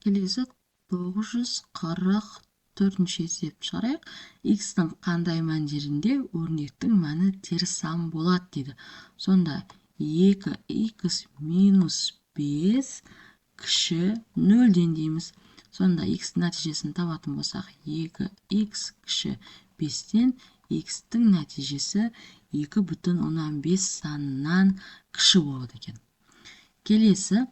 Келесі 944 есеп шығарайық. X-тің қандай мәндерінде өрнектің мәні теріс сан болады дейді. Сонда 2x минус 5 кіші 0-ден дейміз. Сонда x нәтижесін табатын болсақ, 2x кіші 5-тен x-тің нәтижесі 2,5 санынан кіші болады екен. Келесі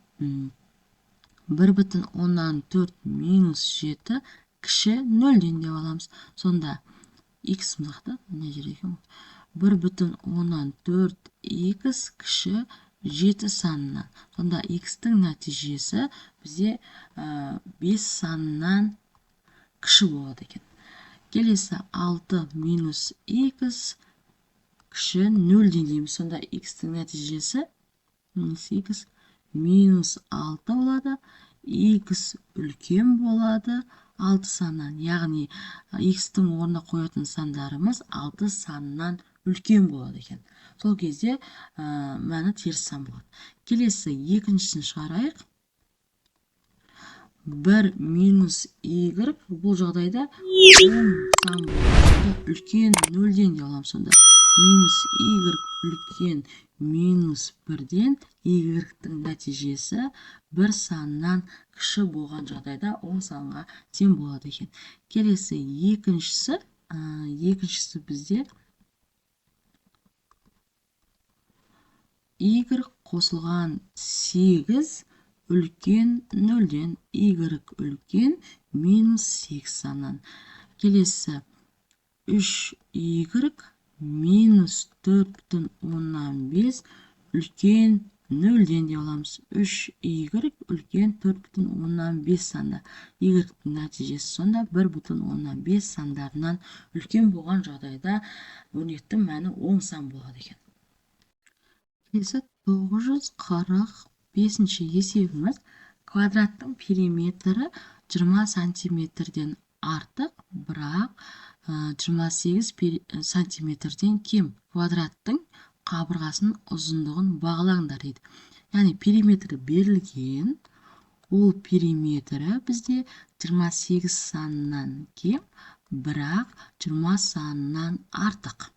1,4 минус 7 кіші 0-ден деп аламыз. Сонда x мықты, не жер екен? 1,4 x кіші 7 санынан. Сонда x-тің нәтижесі бізде 5 санынан кіші болады екен. Келесі 6 минус x кіші 0-ден дейміз. Сонда x-тің нәтижесі x минус 6 болады. X үлкен болады 6 саннан. Яғни x-тің орнына қоятын сандарымыз 6 саннан үлкен болады екен. Сол кезде мәні теріс сан болады. Келесі екіншісін шығарайық. 1 минус y бұл жағдайда 10 сан болады. Үлкен 0-ден деп аламыз. Сонда минус y үлкен минус 1-ден y-тің нәтижесі 1 саннан кіші болған жағдайда 10 санға тең болады екен. Келесі екіншісі бізде y қосылған 8 үлкен 0-ден y үлкен минус 8 саннан. Келесі 3y минус 4,5 үлкен 0-ден деп аламыз. 3y үлкен 4,5 санда. y-тің нәтижесі сонда 1,5 сандарынан үлкен болған жағдайда өрнектің мәні 10 сан болады екен. Келесі 945 есебіміз. Квадраттың периметрі 20 сантиметрден артық, бірақ 28 сантиметрден кем. Квадраттың қабырғасының ұзындығын бағалаңдар дейді. Яғни периметрі берілген, ол периметрі бізде 28 санынан кем, бірақ 20 санынан артық.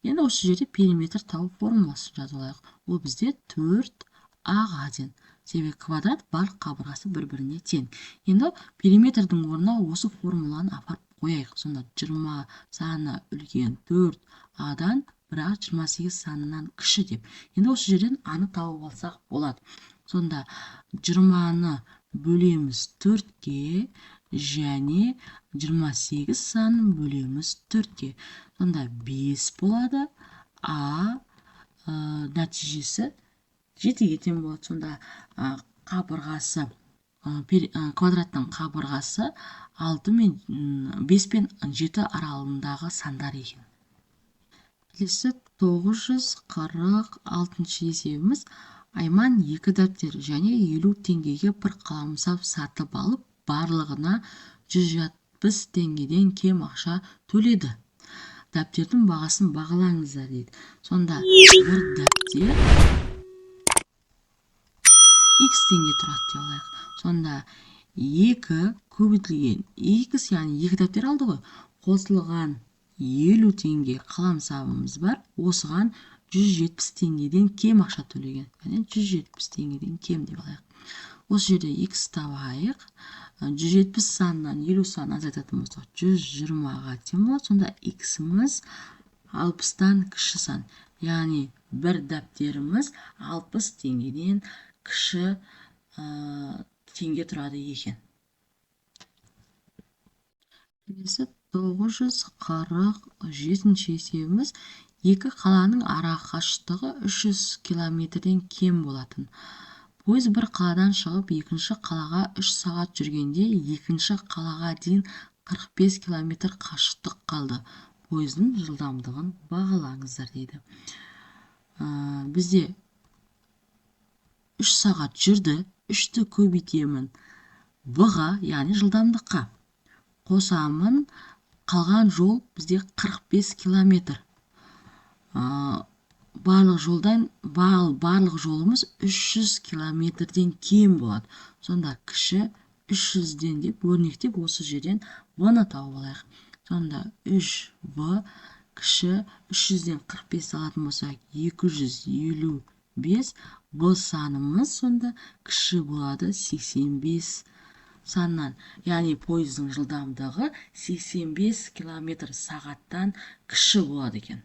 Енді осы жерде периметр тауып формуласын жазып алайық. Ол бізде 4ағ ден. Себебі квадрат барлық қабырғасы бір-біріне тең. Енді периметрдің орнына осы формуланы апарып қояйық. Сонда 20 саны үлкен 4ағдан, бірақ 28 санынан кіші деп. Енді осы жерден аны тауып алсақ болады. Сонда 20-ны бөлеміз 4-ке және 28 санын бөлеміз 4-ке. Сонда 5 болады. Нәтижесі 7-ге тең болады. Сонда қабырғасы, квадраттың қабырғасы 5 пен 7 аралығындағы сандар екен. Келесі 946 есебіміз. Айман 2 дәптер және 50 теңгеге бір қаламсап сатып алып, барлығына 170 теңгеден кем ақша төледі. Дәптердің бағасын бағалаңыздар дейді. Сонда бір дәптер x теңге тұрады деп алайық. Сонда 2 көбейтілген x, яғни 2 дәптер алды ғой. Қосылған 50 теңге қаламсабымыз бар. Осыған 170 теңгеден кем ақша төлеген. Яғни 170 теңгеден кем деп алайық. Осы жерде x табайық. 170 санынан 50 санын азайтатын болсақ 120-ға тең болады. Сонда x-іміз 60-тан кіші сан. Яғни бір дәптеріміз 60 теңгеден кіші теңге тұрады екен. Келесі 947 есебіміз. Екі қаланың ара қашықтығы 300 километрден кем болатын. Пойыз бір қаладан шығып, екінші қалаға 3 сағат жүргенде, екінші қалаға дейін 45 километр қашықтық қалды. Пойыздың жылдамдығын бағалаңыздар дейді. Бізде 3 сағат жүрді, 3-ті көбейтемін v-ға, яғни жылдамдыққа. Қосамын, қалған жол бізде 45 километр. Барлық жолымыз 300 километрден кем болады. Сонда кіші 300-ден деп өрнектеп осы жерден v-ны тауып алайық. Сонда 3v кіші 300-ден 45 алатын болсақ 255, v санымыз сонда кіші болады 85 саннан. Яғни пойыздың жылдамдығы 85 км сағаттан кіші болады екен.